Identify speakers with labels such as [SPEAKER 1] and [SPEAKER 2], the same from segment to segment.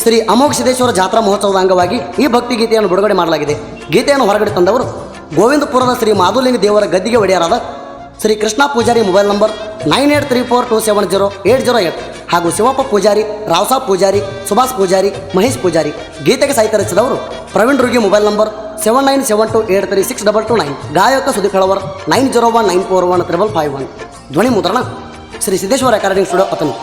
[SPEAKER 1] ಶ್ರೀ ಅಮೋಘ ಸಿದ್ದೇಶ್ವರ ಜಾತ್ರಾ ಮಹೋತ್ಸವದ ಅಂಗವಾಗಿ ಈ ಭಕ್ತಿ ಗೀತೆಯನ್ನು ಬಿಡುಗಡೆ ಮಾಡಲಾಗಿದೆ. ಗೀತೆಯನ್ನು ಹೊರಗಡೆ ತಂದವರು ಗೋವಿಂದಪುರದ ಶ್ರೀ ಮಾಧುಲಿಂಗ ದೇವರ ಗದ್ದಿಗೆ ಒಡೆಯರಾದ ಶ್ರೀ ಕೃಷ್ಣ ಪೂಜಾರಿ. ಮೊಬೈಲ್ ನಂಬರ್ 9834270808 ಹಾಗೂ ಶಿವಪ್ಪ ಪೂಜಾರಿ, ರಾವ್ಸಾಬ್ ಪೂಜಾರಿ, ಸುಭಾಷ್ ಪೂಜಾರಿ, ಮಹೇಶ್ ಪೂಜಾರಿ. ಗೀತೆಗೆ ಸಾಹಿತ್ಯ ರಚಿಸಿದವರು ಪ್ರವೀಣ್ ರುಗಿ. Mobile number 7972836229. ಗಾಯಕ ಸುದೀಪ್ ಹೆಳವರ್ 9019415551. ಧ್ವನಿ ಮುದ್ರಣ ಶ್ರೀ ಸಿದ್ದೇಶ್ವರ ರೆಕಾರ್ಡಿಂಗ್ ಸ್ಟುಡಿಯೋ ಅತನಿ.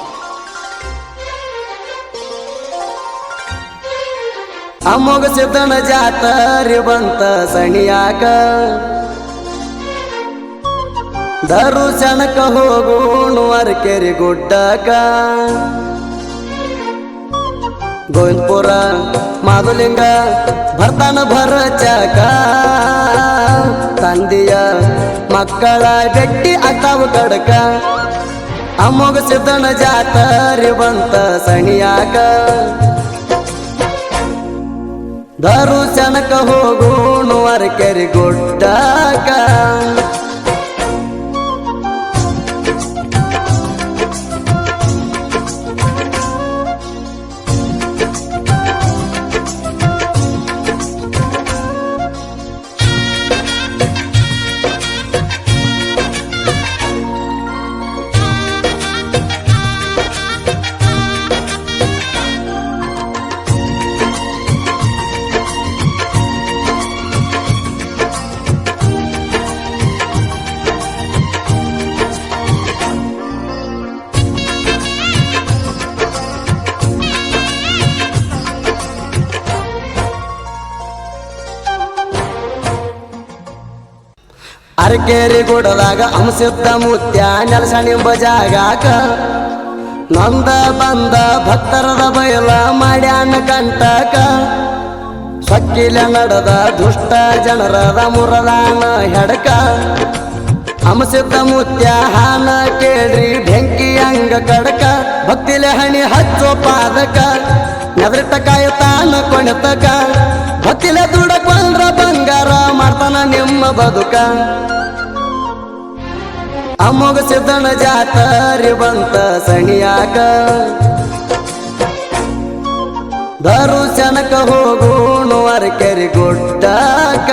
[SPEAKER 1] ಅಮೋಘ ಸಿದ್ದನ ಜಾತ್ರೆ ಬಂತ ಸಣಿಯಾಕ, ದರುಶನಕ ಹೋಗೋಣ ಅರಕೆರೆ ಗುಡ್ಡಕ. ಗೋವಿಂದಪುರ ಮಾಧುಲಿಂಗ ಬರ್ತಾನ ಭರಚಕ, ತಂದೆಯ ಮಕ್ಕಳ ಭೇಟಿ ಆಗ್ತಾವ ಕಡಕ. ಅಮೋಘ ಸಿದ್ದನ ಜಾತ್ರೆ ಬಂತ ಸಣಿಯಾಕ, ದರುಶನಕ ಹೋಗೋಣ ಅರಕೆರೆ ಗುಡ್ಡಕ. ಅರಕೆರೆ ಗುಡದಾಗ ಅಂಸಿದ್ದ ಮುತ್ಯ ನೆಲಸಣಿಂಬ ಜಾಗಾಕ, ನಂದ ಬಂದ ಭಕ್ತರದ ಬಯಲ ಮಾಡ್ಯಾನ ಕಂಟಕ. ಸೊಕ್ಕಿಲೆ ನಡೆದ ದುಷ್ಟ ಜನರದ ಮುರದಾನ ಹೆಡಕ, ಅಂಸಿದ್ದ ಮುತ್ಯ ಹಾನ ಕೇಳ್ರಿ ಬೆಂಕಿ ಅಂಗ ಕಡಕ. ಭಕ್ತಿಲೆ ಹಣಿ ಹಚ್ಚೋ ಪಾದಕ, ನೆದರಿಟ ಕಾಯುತ್ತಾನ ಕೊಣತಕ. ಭಕ್ತಿಲೆ ದುಡಕೊಂಡ್ರ ಬಂಗಾರ ಮಾಡ್ತಾನ ನಿಮ್ಮ ಬದುಕ. ಅಮೋಘ ಸಿದ್ದನ ಜಾತ್ರೆ ಬಂತ ಸಣಿಯಾಕ, ದರುಶನಕ ಹೋಗೋಣ ಅರಕೆರೆ ಗುಡ್ಡಕ.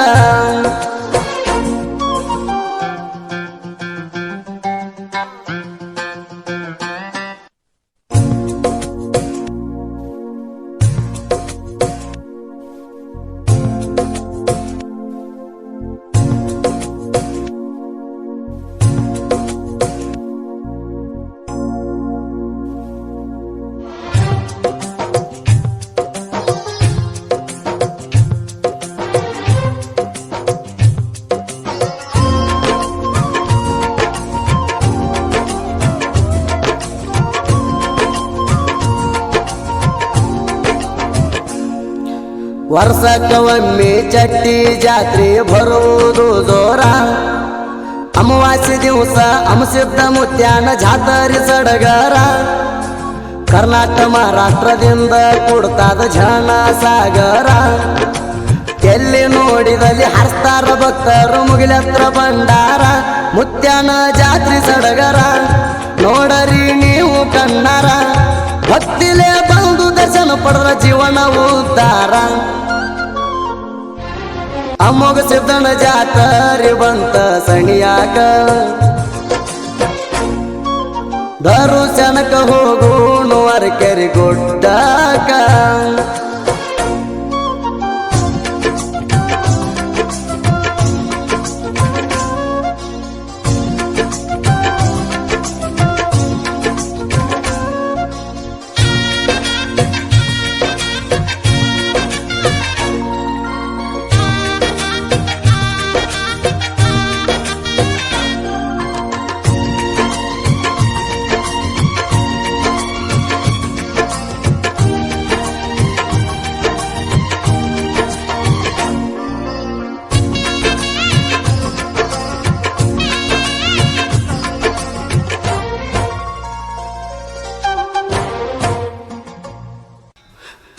[SPEAKER 1] ವರ್ಷಕ್ಕೊಮ್ಮೆ ಚಟ್ಟಿ ಜಾತ್ರೆ ಬರುವುದು ಜೋರ, ಅಮಾವಾಸ್ಯೆ ದಿವಸ ಅಂಸಿದ್ದ ಮುತ್ಯಾನ ಜಾತ್ರೆ ಸಡಗರ. ಕರ್ನಾಟಕ ಮಹಾರಾಷ್ಟ್ರದಿಂದ ಕೊಡ್ತಾದ ಜನ ಸಾಗರ, ಎಲ್ಲಿ ನೋಡಿದಲ್ಲಿ ಹರಿಸ್ತಾರ ಭಕ್ತರು ಮುಗಿಲತ್ರ ಭಂಡಾರ. ಮುತ್ಯಾನ ಜಾತ್ರೆ ಸಡಗರ ನೋಡರಿ ನೀವು ಕಣ್ಣಾರ, ಭಕ್ತಿಲೇ ಬಂದು ದರ್ಶನ ಪಡೆದ ಜೀವನ ಉದ್ಧಾರ. ಅಮೋಘ ಸಿದ್ದನ ಜಾತ್ರೆ ಬಂತ ಸಣಿಯಾಕ, ದರುಶನಕ ಹೋಗೋಣ ಅರಕೆರೆ ಗುಡ್ಡಕ.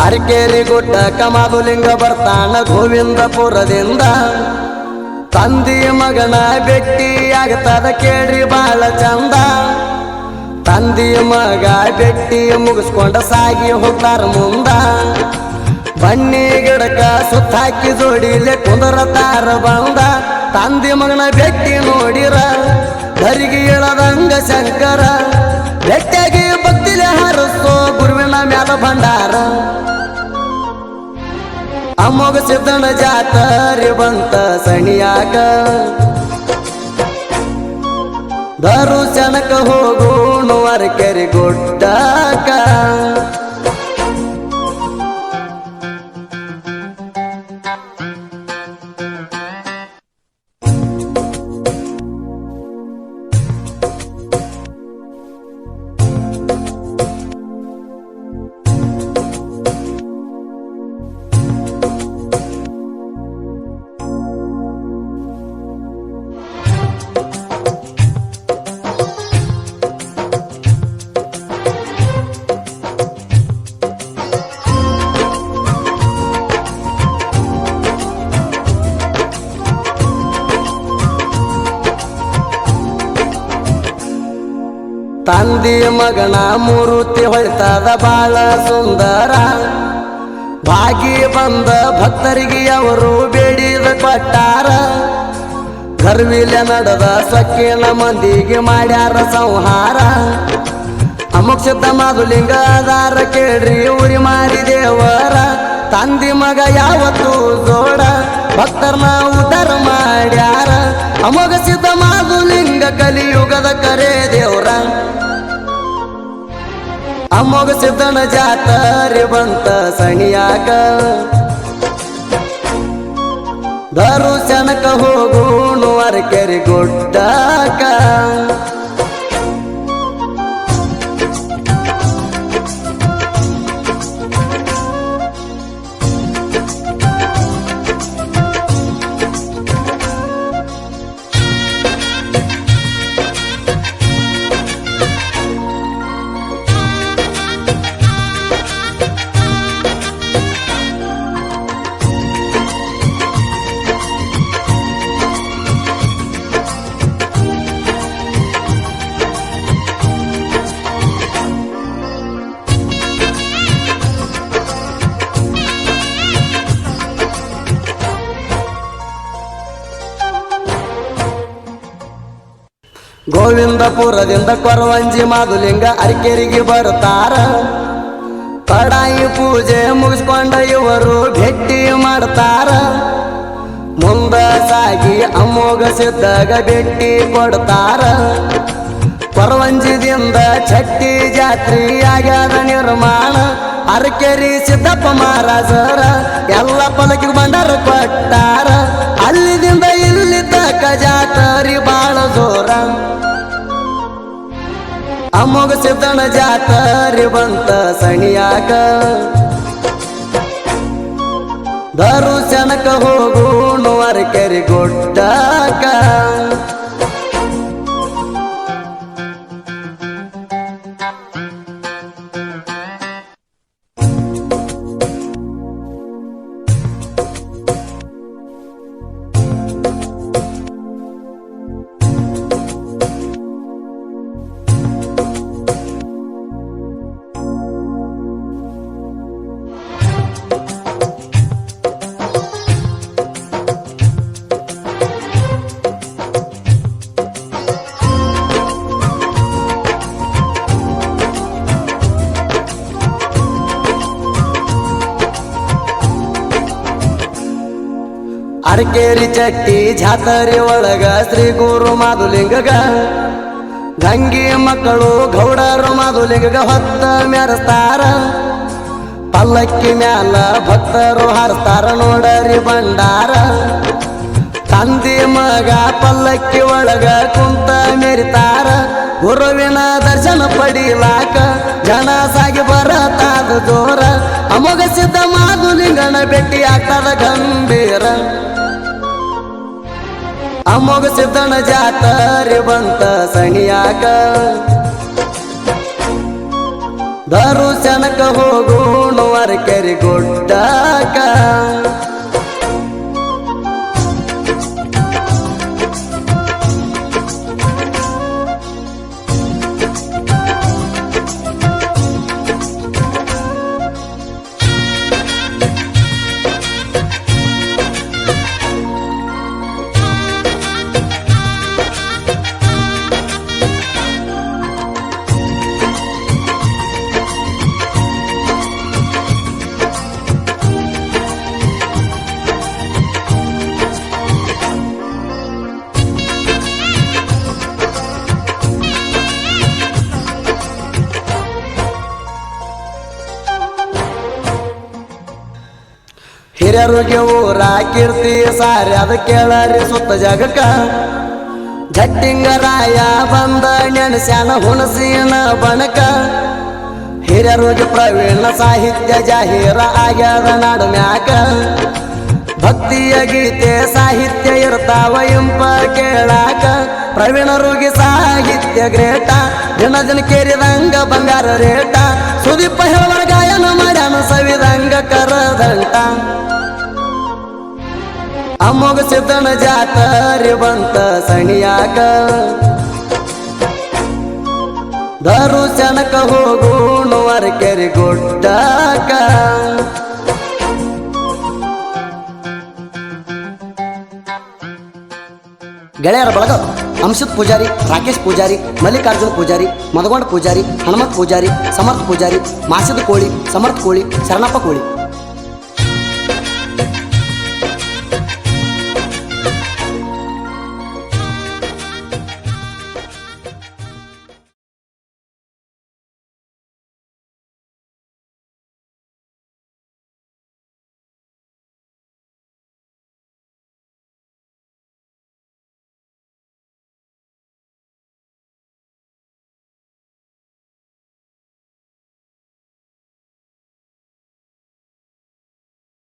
[SPEAKER 1] ಅರಕೆರೆ ಗುಡ್ಡಕ ಮಾಧುಲಿಂಗ ಬರ್ತಾನ ಗೋವಿಂದಪುರದಿಂದ. ತಂದಿ ಮಗನ ಭೇಟಿ ಆಗ್ತದ ಕೇಳ್ರಿ ಬಾಳ ಚಂದ, ತಂದಿ ಮಗ ಬೆಟ್ಟಿ ಮುಗಿಸ್ಕೊಂಡ ಸಾಗಿ ಹೋಗ್ತಾರ ಮುಂದ ಬನ್ನಿ ಗಿಡಕ ಸುತ್ತಾಕಿ ಜೋಡಿಲೆ ಕುಂದರತಾರ ಬಂದ ತಂದಿ ಮಗನ ಬೆಟ್ಟಿ ನೋಡಿರ ಧರಿಗೆ ಇಳದಂಗ ಶಂಕರ ಬೆಟ್ಟಾಗಿ ಭಕ್ತಿಲೆ ಹರಸೋ ಗುರುವಿನ ಮ್ಯಾಲ ಭಂಡಾರ ಅಮ್ಮೋಗ ಸಿದ್ದನ ಜಾತರಿ ಬಂತ ಸಣಿಯಾಕ ದರುಶನಕ ಹೋಗೋಣ ಅರಕೆರೆ ಗುಡ್ಡಾಕ ತಂದಿ ಮಗನ ಮೂರುತಿ ಹೊಳ್ತದ ಬಾಳ ಸುಂದರ ಭಾಗಿ ಬಂದ ಭಕ್ತರಿಗೆ ಅವರು ಬೇಡಿದ ಕೊಟ್ಟಾರ ಗರ್ವಿಲೆ ನಡೆದ ಸೊಕ್ಕಿನ ಮಂದಿಗೆ ಮಾಡ್ಯಾರ ಸಂಹಾರ ಅಮುಕ್ಷತ ಮಾದುಲಿಂಗ ಆಧಾರ ಕೇಳ್ರಿ ಉರಿ ಮಾರಿ ದೇವರ ತಂದಿ ಮಗ ಯಾವತ್ತು ಜೋಡ ಭಕ್ತರನ್ನ ಉದ್ಧಾರ ಮಾಡ್ಯಾರ ಅಮೋಘ ಸಿದ್ಧ ಮಾದುಲಿಂಗ ಕಲಿಯುಗದ ಕರೆ ದೇವರ ಅಮೋಘ ಸಿದ್ಧನ ಜಾತರಿ ಬಂತ ಸಣಿಯಾಕ ದರುಶನಕ ಹೋಗೋಣ ಅರಕೆರೆ ಗುಡ್ಡಾಕ ಗೋವಿಂದಪುರದಿಂದ ಕೊರವಂಜಿ ಮಾದುಲಿಂಗ ಅರಕೆರೆಗೆ ಬರ್ತಾರ ಪಡಾಯಿ ಪೂಜೆ ಮುಗಿಸ್ಕೊಂಡ ಇವರು ಭೇಟಿ ಮಾಡ್ತಾರ ಮುಂದ ಸಾಗಿ ಅಮೋಘ ಸಿದ್ಧಗ ಭೇಟಿ ಕೊಡ್ತಾರ ಕೊರವಂಜಿದಿಂದ ಛಟ್ಟಿ ಜಾತ್ರೆ ಆಗ್ಯಾದ ನಿರ್ಮಾಣ ಅರಕೆರೆ ಸಿದ್ದಪ್ಪ ಮಹಾರಾಜರ ಎಲ್ಲ ಪಲಕಿ ಬಂಡಾರ ಕೊಟ್ಟಾರ ಅಲ್ಲಿದಿಂದ ಇಲ್ಲಿ ತಕ ಜಾತರಿ ಬಾಳ ಜೋರ ಅಮೋಘ ಸಿದ್ಧನ ಜಾತರಿ ಬಂತ ಸಣಿಯಾಕ ದರುಶನಕ ಹೋಗೋಣ ಅರಕೆರೆ ಗುಡ್ಡಾಕ ಅರಕೆರೆ ಚಟ್ಟಿ ಜಾತರಿ ಒಳಗ ಶ್ರೀ ಗುರು ಮಾದುಲಿಂಗಗ ಗಂಗಿ ಮಕ್ಕಳು ಗೌಡರು ಮಾದುಲಿಂಗಗ ಹೊತ್ತ ಮೆರೆಸ್ತಾರ ಪಲ್ಲಕ್ಕಿ ಮ್ಯಾಲ ಭಕ್ತರು ಹಾರಿಸ್ತಾರ ನೋಡರಿ ಭಂಡಾರ ತಂದಿ ಮಗ ಪಲ್ಲಕ್ಕಿ ಒಳಗ ಕುಂತ ಮೆರಿತಾರ ಗುರುವಿನ ದರ್ಶನ ಪಡಿಲಾಕ ಜನ ಸಾಗಿ ಬರತಾದ ಜೋರ ಅಮೋಘ ಸಿದ್ಧ ಮಾದುಲಿಂಗನ ಭೇಟಿ ಆಗ್ತದ ಗಂಭೀರ ಅಮೋಘ ಸಿದ್ಧನ ಜಾತರಿ ಬಂತ ಸಣಿಯಾಕ ದರುಶನಕ ಹೋಗೋಣ ಅರಕೆರೆ ಗುಡ್ಡಾಕ ಹಿರಿಯರಿಗೆ ಊರ ಕೀರ್ತಿ ಸಾರಿ ಅದ ಕೇಳರಿ ಸುತ್ತ ಜಗಕ್ಕ ಜಟ್ಟಿಂಗರಾಯ ಬಂದ ನೆನಸ್ಯಾನ ಹುಣಸಿನ ಬಣಕ ಹಿರಿಯರಿಗೆ ಪ್ರವೀಣ ಸಾಹಿತ್ಯ ಜಾಹೀರ ಆಗ್ಯಾದ ನಾಡು ಮ್ಯಾಕ ಭಕ್ತಿಯ ಗೀತೆ ಸಾಹಿತ್ಯ ಇರ್ತಾವ ಇಂಪ ಕೇಳಾಕ ಪ್ರವೀಣರಿಗೆ ಸಾಹಿತ್ಯ ಗ್ರೇಟ ದಿನ ದಿನ ಕೇರಿದಂಗ ಬಂಗಾರ ರೇಟ ಸುದೀಪ ಹೇಳುವರ ಗಾಯನ ಮಾಡ್ಯಾನ ಸವಿದಂಗ ಕರದಂಟ ಅಮ್ಮಗ ಸಿದ್ದನ ಜಾತರಿ ಬಂತ ಸಣಿಯಾಕ ದರುಶನಕ ಹೋಗೋಣವರ ಕೆರೆ ಗುಡ್ಡಾಕ ಗೆಳೆಯರ ಬಳಗ ಅಂಶದ್ ಪೂಜಾರಿ, ರಾಕೇಶ್ ಪೂಜಾರಿ, ಮಲ್ಲಿಕಾರ್ಜುನ್ ಪೂಜಾರಿ, ಮದಗೊಂಡ ಪೂಜಾರಿ, ಹನುಮಂತ್ ಪೂಜಾರಿ, ಸಮರ್ಥ ಪೂಜಾರಿ, ಮಾಸಿದ ಕೋಳಿ, ಸಮರ್ಥ ಕೋಳಿ, ಶರಣಪ್ಪ ಕೋಳಿ.